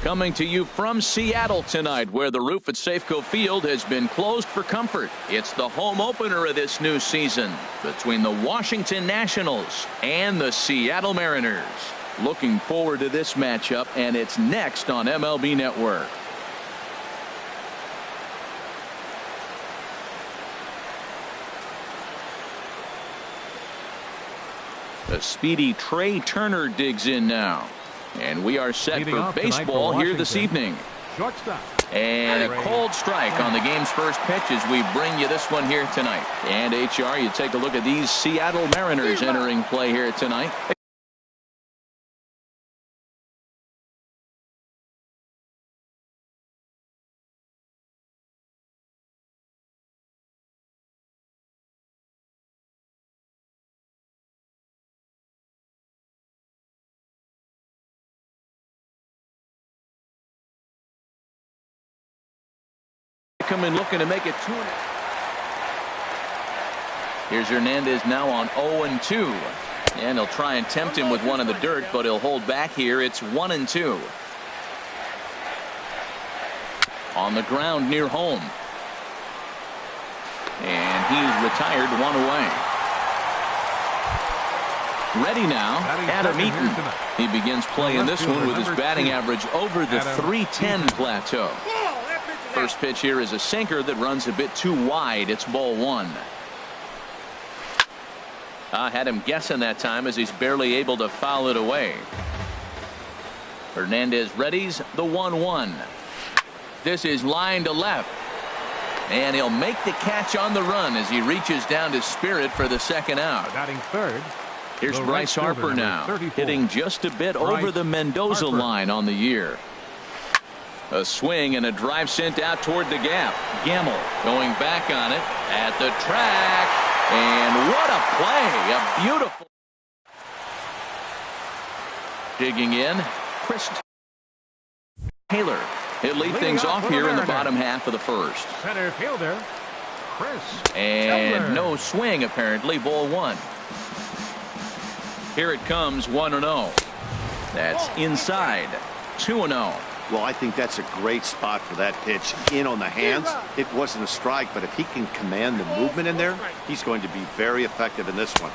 Coming to you from Seattle tonight, where the roof at Safeco Field has been closed for comfort. It's the home opener of this new season between the Washington Nationals and the Seattle Mariners. Looking forward to this matchup, and it's next on MLB Network. The speedy Trey Turner digs in now. And we are set for baseball here this evening. Shortstop. And a cold strike on the game's first pitch as we bring you this one here tonight. And HR, you take a look at these Seattle Mariners entering play here tonight. Coming looking to make it 2. Here's Hernandez now on 0-2. And he'll try and tempt him with one in the dirt, but he'll hold back here. It's 1-2. On the ground near home. And he's retired, 1 away. Ready now, Adam Eaton. He begins playing this one with his batting average over the .310 plateau. First pitch here is a sinker that runs a bit too wide. It's ball 1. Had him guessing that time as he's barely able to foul it away. Hernandez readies the 1-1. This is line to left. And he'll make the catch on the run as he reaches down to Spirit for the second out. Batting third. Here's Bryce Harper now, hitting just a bit over the Mendoza line on the year. A swing and a drive sent out toward the gap. Gamble going back on it at the track. And what a play. A beautiful. Digging in. Chris Taylor. He'll lead things off here in the bottom half of the first. Center fielder, Chris. And no swing apparently. Ball 1. Here it comes, 1-0. That's inside. 2-0. Well, I think that's a great spot for that pitch. In on the hands. It wasn't a strike, but if he can command the movement in there, he's going to be very effective in this one.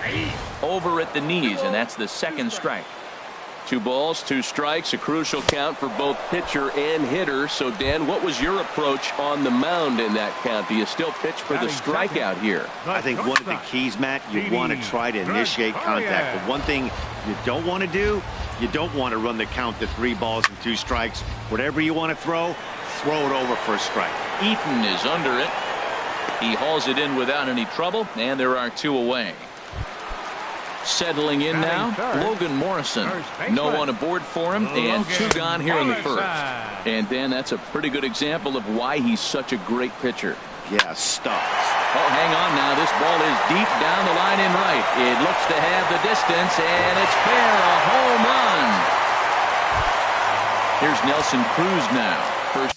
Over at the knees, and that's the second strike. 2 balls, 2 strikes, a crucial count for both pitcher and hitter. So, Dan, what was your approach on the mound in that count? Do you still pitch for the strikeout here? I think one of the keys, Matt, you want to try to initiate contact. The one thing you don't want to do, you don't want to run the count to 3 balls and 2 strikes. Whatever you want to throw it over for a strike. Eaton is under it. He hauls it in without any trouble, and there are 2 away. Settling in now, Logan Morrison. No one aboard for him, and 2 gone here in the first. And Dan, that's a pretty good example of why he's such a great pitcher. Yeah, stops. Oh, hang on now. This ball is deep down the line in right. It looks to have the distance, and it's fair. A home run. Here's Nelson Cruz now. First.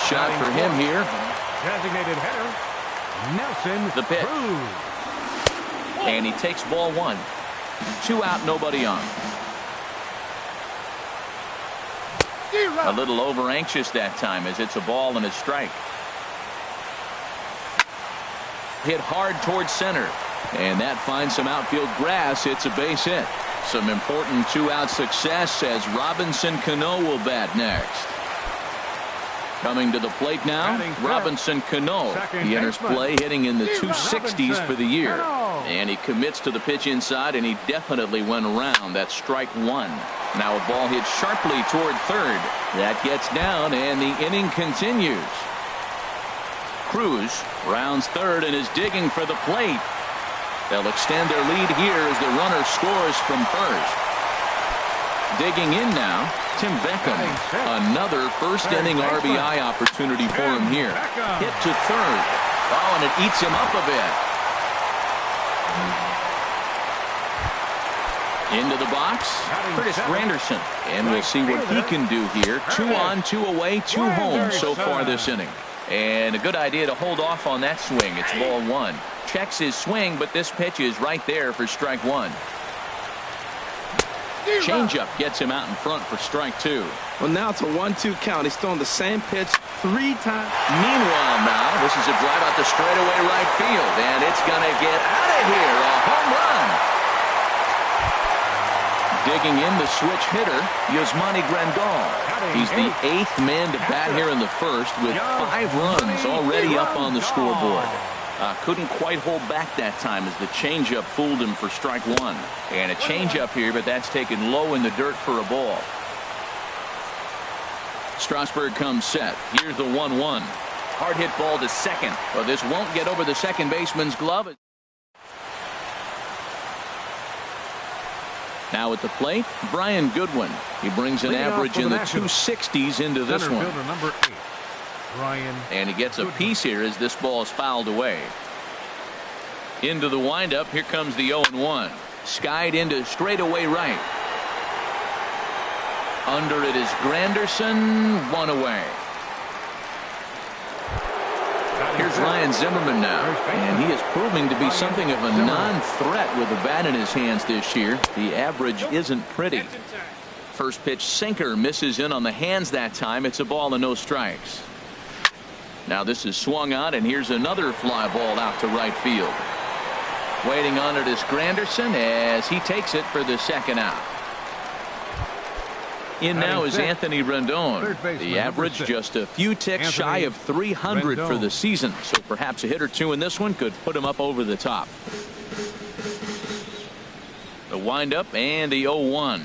Shot for him here. Designated hitter, Nelson. The pitch. Cruz. And he takes ball 1. 2 out, nobody on. A little over anxious that time as it's a ball and a strike. Hit hard towards center. And that finds some outfield grass. It's a base hit. Some important 2-out success as Robinson Cano will bat next. Coming to the plate now, Robinson Cano. He enters play hitting in the 260s for the year. And he commits to the pitch inside, and he definitely went around. That's strike 1. Now a ball hit sharply toward third. That gets down, and the inning continues. Cruz rounds third and is digging for the plate. They'll extend their lead here as the runner scores from first. Digging in now, Tim Beckham. Another first-inning RBI opportunity for him here. Hit to third. Oh, and it eats him up a bit. Into the box, Curtis Granderson. And we'll see what he can do here. 2 on, 2 away, 2 home so far this inning. And a good idea to hold off on that swing. It's ball 1. Checks his swing, but this pitch is right there for strike 1. Changeup gets him out in front for strike 2. Well, now it's a 1-2 count. He's throwing the same pitch 3 times. Meanwhile, now this is a drive out the straightaway right field, and it's going to get out of here. A home run. Digging in the switch hitter, Yasmani Grandal. He's the 8th man to bat here in the first with 5 runs already up on the scoreboard. Couldn't quite hold back that time as the changeup fooled him for strike 1. And a changeup here, but that's taken low in the dirt for a ball. Strasburg comes set. Here's the 1-1. Hard hit ball to second. Well, this won't get over the second baseman's glove. Now at the plate, Brian Goodwin. He brings an average in the 260s into this one. Number 8, Brian. And he gets a piece here as this ball is fouled away. Into the windup. Here comes the 0-1. Skied into straightaway right. Under it is Granderson. 1 away. Here's Ryan Zimmerman now, and he is proving to be something of a non-threat with a bat in his hands this year. The average isn't pretty. First pitch sinker misses in on the hands that time. It's a ball and no strikes. Now this is swung on, and here's another fly ball out to right field. Waiting on it is Granderson as he takes it for the second out. In now is Anthony Rendon. The average just a few ticks shy of 300 for the season. So perhaps a hit or two in this one could put him up over the top. The windup and the 0-1.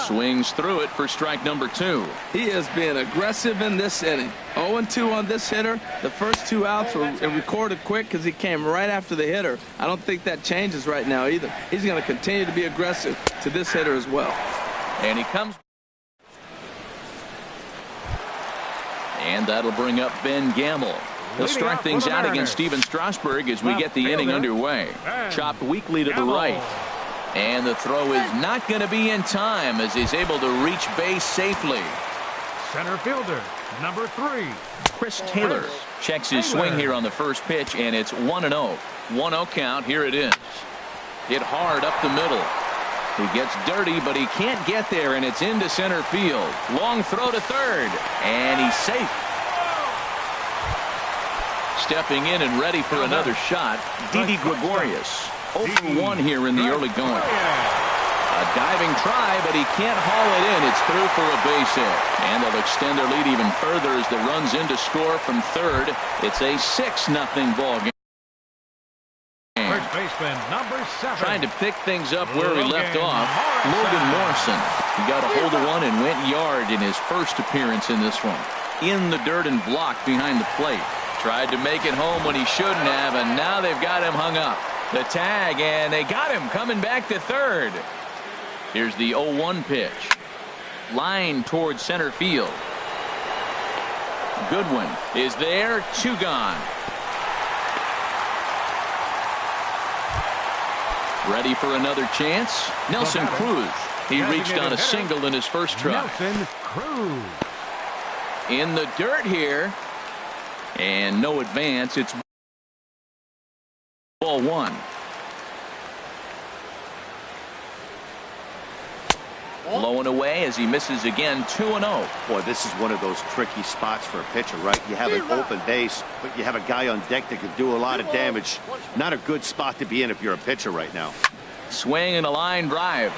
Swings through it for strike number 2. He has been aggressive in this inning. 0-2 on this hitter. The first 2 outs were recorded quick because he came right after the hitter. I don't think that changes right now either. He's going to continue to be aggressive to this hitter as well. And he comes. And that'll bring up Ben Gamble. He'll start things out against Steven Strasburg as we get the inning underway. Chopped weakly to the right. And the throw is not going to be in time as he's able to reach base safely. Center fielder, number 3. Chris Taylor checks his swing here on the first pitch, and it's 1-0. 1-0 count. Here it is. Hit hard up the middle. He gets dirty, but he can't get there, and it's into center field. Long throw to third, and he's safe. Stepping in and ready for another shot, Didi Gregorius. 0-1 here in the early going. A diving try, but he can't haul it in. It's through for a base hit. And they'll extend their lead even further as the run's in to score from third. It's a 6-0 ball game. First baseman, number 7. Trying to pick things up where he left off, Logan Morrison. He got a hold of one and went yard in his first appearance in this one. In the dirt and blocked behind the plate. Tried to make it home when he shouldn't have, and now they've got him hung up. The tag, and they got him coming back to third. Here's the 0-1 pitch. Line towards center field. Goodwin is there. 2 gone. Ready for another chance. Nelson Cruz. He reached on a single in his first try. Nelson Cruz. In the dirt here. And no advance. It's ball 1. Low and away as he misses again. 2-0. Boy, this is one of those tricky spots for a pitcher, right? You have an open base, but you have a guy on deck that could do a lot of damage. Not a good spot to be in if you're a pitcher right now. Swing and a line drive.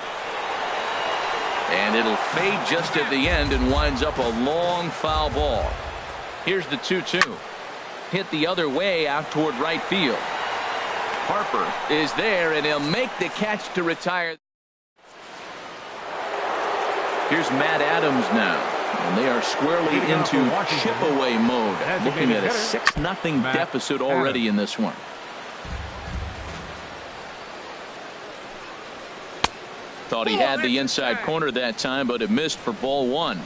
And it'll fade just at the end and winds up a long foul ball. Here's the 2-2. Hit the other way out toward right field. Harper is there, and he'll make the catch to retire. Here's Matt Adams now. And they are squarely into chip-away mode. Looking at a 6-0 deficit already in this one. Thought he had the inside corner that time, but it missed for ball one.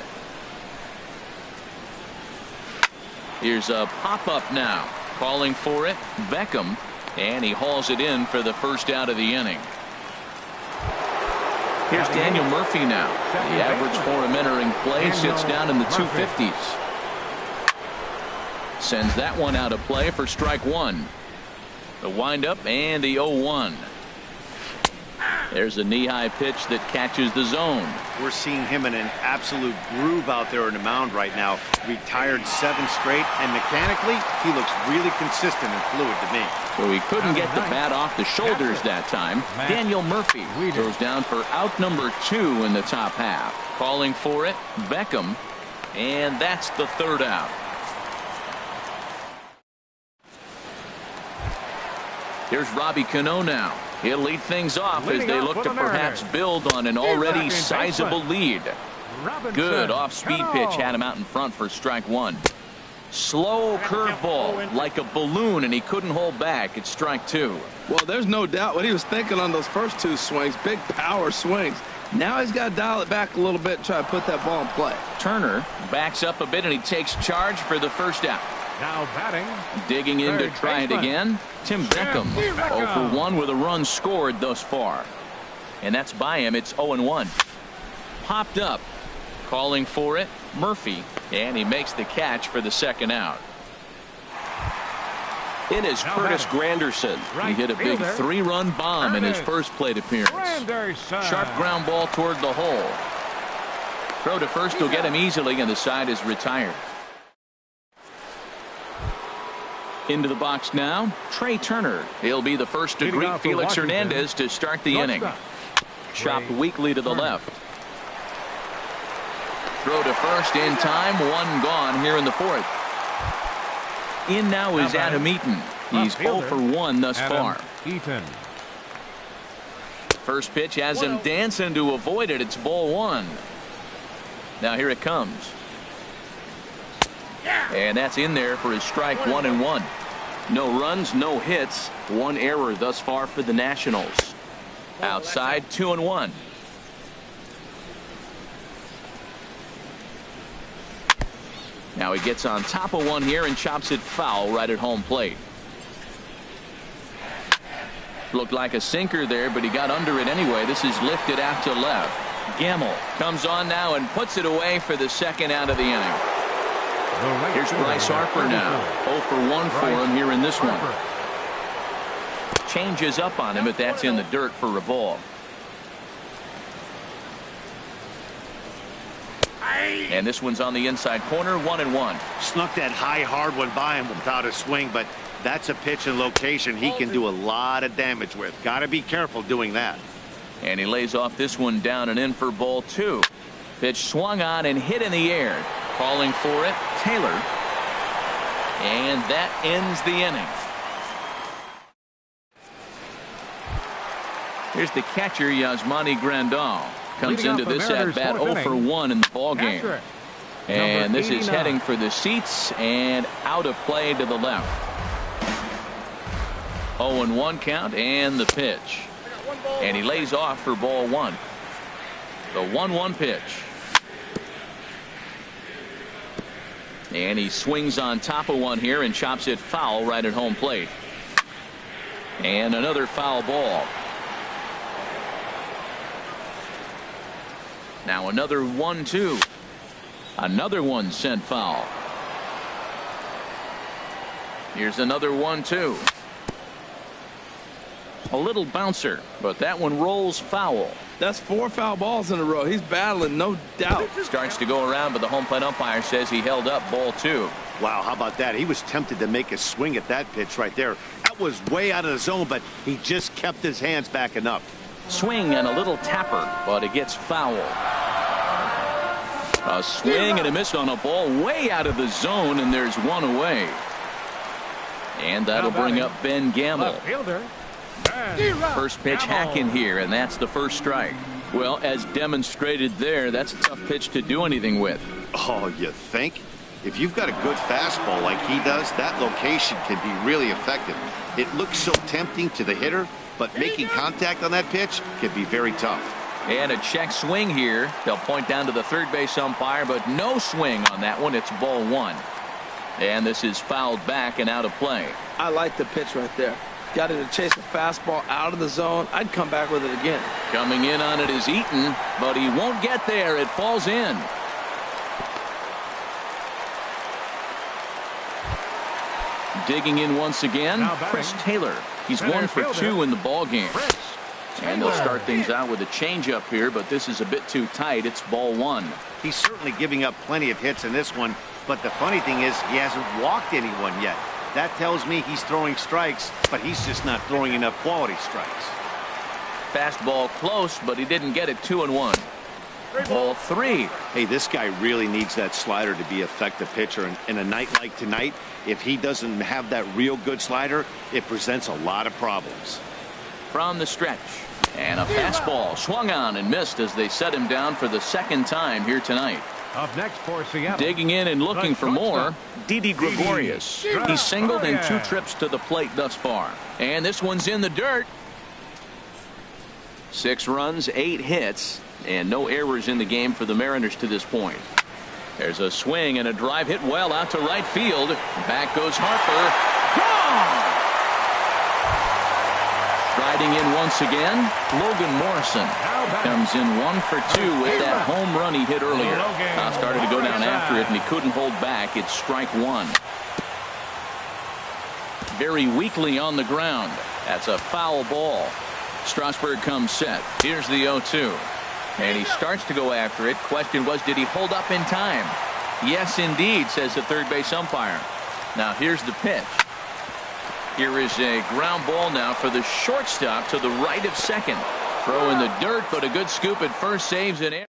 Here's a pop-up now. Calling for it, Beckham. And he hauls it in for the first out of the inning. Here's Daniel Murphy now. The average for him entering play sits down in the 250s. Sends that one out of play for strike one. The windup and the 0-1. There's a knee-high pitch that catches the zone. We're seeing him in an absolute groove out there on the mound right now. Retired 7 straight, and mechanically, he looks really consistent and fluid to me. So he couldn't get the bat off the shoulders that time. Daniel Murphy goes down for out number 2 in the top half. Calling for it, Beckham, and that's the third out. Here's Robbie Cano now. He'll lead things off as they look to perhaps build on an already sizable lead. Good off-speed pitch had him out in front for strike one. Slow curveball like a balloon, and he couldn't hold back. It's strike two. Well, there's no doubt what he was thinking on those first 2 swings. Big power swings. Now he's got to dial it back a little bit and try to put that ball in play. Turner backs up a bit, and he takes charge for the first out. Now batting. Digging in to try it again. Tim Beckham 0 for 1 with a run scored thus far. And that's by him. It's 0-1. Popped up. Calling for it, Murphy. And he makes the catch for the second out. It is Curtis Granderson. He hit a big 3-run bomb in his first plate appearance. Sharp ground ball toward the hole. Throw to first will get him easily, and the side is retired. Into the box now, Trey Turner. He'll be the first to greet Felix Hernandez to start the inning. Chopped weakly to the left. Throw to first in time, 1 gone here in the 4th. In now is Adam Eaton. He's 0 for 1 thus far. First pitch has him dancing to avoid it. It's ball 1. Now here it comes. And that's in there for his strike 1-1. No runs, no hits, 1 error thus far for the Nationals. Outside 2-1. Now he gets on top of one here and chops it foul right at home plate. Looked like a sinker there, but he got under it anyway. This is lifted out to left. Gamble comes on now and puts it away for the second out of the inning. Here's Bryce Harper now. 0 for 1 for him here in this one. Changes up on him, but that's in the dirt for a ball. And this one's on the inside corner, 1-1. Snuck that high, hard one by him without a swing, but that's a pitch and location he can do a lot of damage with. Got to be careful doing that. And he lays off this one down and in for ball 2. Pitch swung on and hit in the air. Calling for it, Taylor. And that ends the inning. Here's the catcher, Yasmani Grandal. Comes into this at bat 0 for 1 in the ball game. And this is heading for the seats and out of play to the left. 0-1 count and the pitch. And he lays off for ball 1. The 1-1 pitch. And he swings on top of one here and chops it foul right at home plate. And another foul ball. Now another 1-2. Another one sent foul. Here's another 1-2. A little bouncer, but that one rolls foul. That's 4 foul balls in a row. He's battling, no doubt. Starts to go around, but the home plate umpire says he held up ball 2. Wow, how about that? He was tempted to make a swing at that pitch right there. That was way out of the zone, but he just kept his hands back enough. Swing and a little tapper, but it gets foul. A swing and a miss on a ball way out of the zone, and there's one away. And that'll bring up Ben Gamble. First pitch hacking here, and that's the first strike. Well, as demonstrated there, that's a tough pitch to do anything with. Oh, you think? If you've got a good fastball like he does, that location can be really effective. It looks so tempting to the hitter, but making contact on that pitch can be very tough. And a check swing here. They'll point down to the third base umpire, but no swing on that one. It's ball one. And this is fouled back and out of play. I like the pitch right there. Got it to chase a fastball out of the zone. I'd come back with it again. Coming in on it is Eaton, but he won't get there. It falls in. Digging in once again, Chris Taylor. He's 1 for 2 in the ball game. And they'll start things out with a changeup here, but this is a bit too tight. It's ball one. He's certainly giving up plenty of hits in this one, but the funny thing is he hasn't walked anyone yet. That tells me he's throwing strikes, but he's just not throwing enough quality strikes. Fastball close, but he didn't get it. 2-1. Ball three. Hey, this guy really needs that slider to be an effective pitcher. And in a night like tonight, if he doesn't have that real good slider, it presents a lot of problems. From the stretch. And a fastball swung on and missed as they set him down for the second time here tonight. Up next for Seattle. Digging in and looking for more, Didi Gregorius. He's singled in 2 trips to the plate thus far. And this one's in the dirt. 6 runs, 8 hits, and no errors in the game for the Mariners to this point. There's a swing and a drive hit well out to right field. Back goes Harper. Gone! Riding in once again, Logan Morrison comes in 1 for 2 with that home run he hit earlier. Started to go down after it, and he couldn't hold back. It's strike one. Very weakly on the ground. That's a foul ball. Strasburg comes set. Here's the 0-2. And he starts to go after it. Question was, did he hold up in time? Yes, indeed, says the third base umpire. Now here's the pitch. Here is a ground ball now for the shortstop to the right of second. Throw in the dirt, but a good scoop at first, saves an error.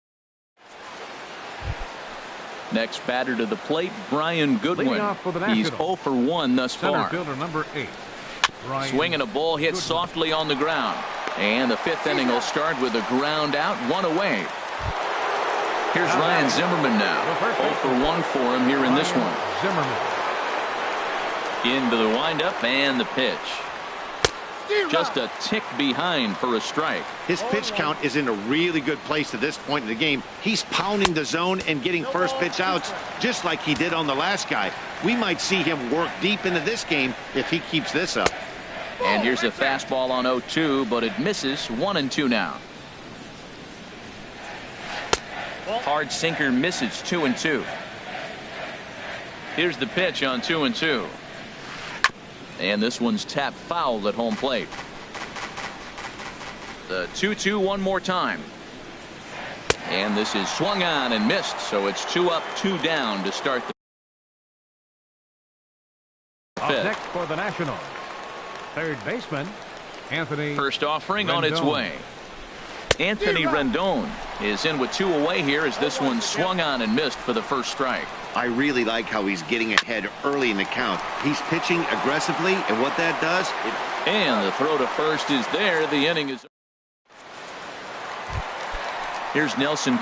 Next batter to the plate, Brian Goodwin. He's 0 for 1 thus far. Center fielder number 8. Swinging a ball hit softly on the ground. And the 5th inning will start with a ground out, 1 away. Here's Ryan Zimmerman now. 0 for 1 for him here in this one. Into the windup and the pitch. Just a tick behind for a strike. His pitch count is in a really good place at this point in the game. He's pounding the zone and getting first pitch outs just like he did on the last guy. We might see him work deep into this game if he keeps this up. And here's a fastball on 0-2, but it misses. 1-2 now. Hard sinker misses. 2-2. Here's the pitch on 2-2. And this one's tapped foul at home plate. The 2-2 one more time. And this is swung on and missed, so it's 2 up, 2 down to start the fifth. Up next for the Nationals, third baseman Anthony. First offering Rendon. On its way. Anthony Rendon is in with 2 away here as this one swung on and missed for the first strike. I really like how he's getting ahead early in the count. He's pitching aggressively, and what that does, and the throw to first is there. The inning is. Here's Nelson.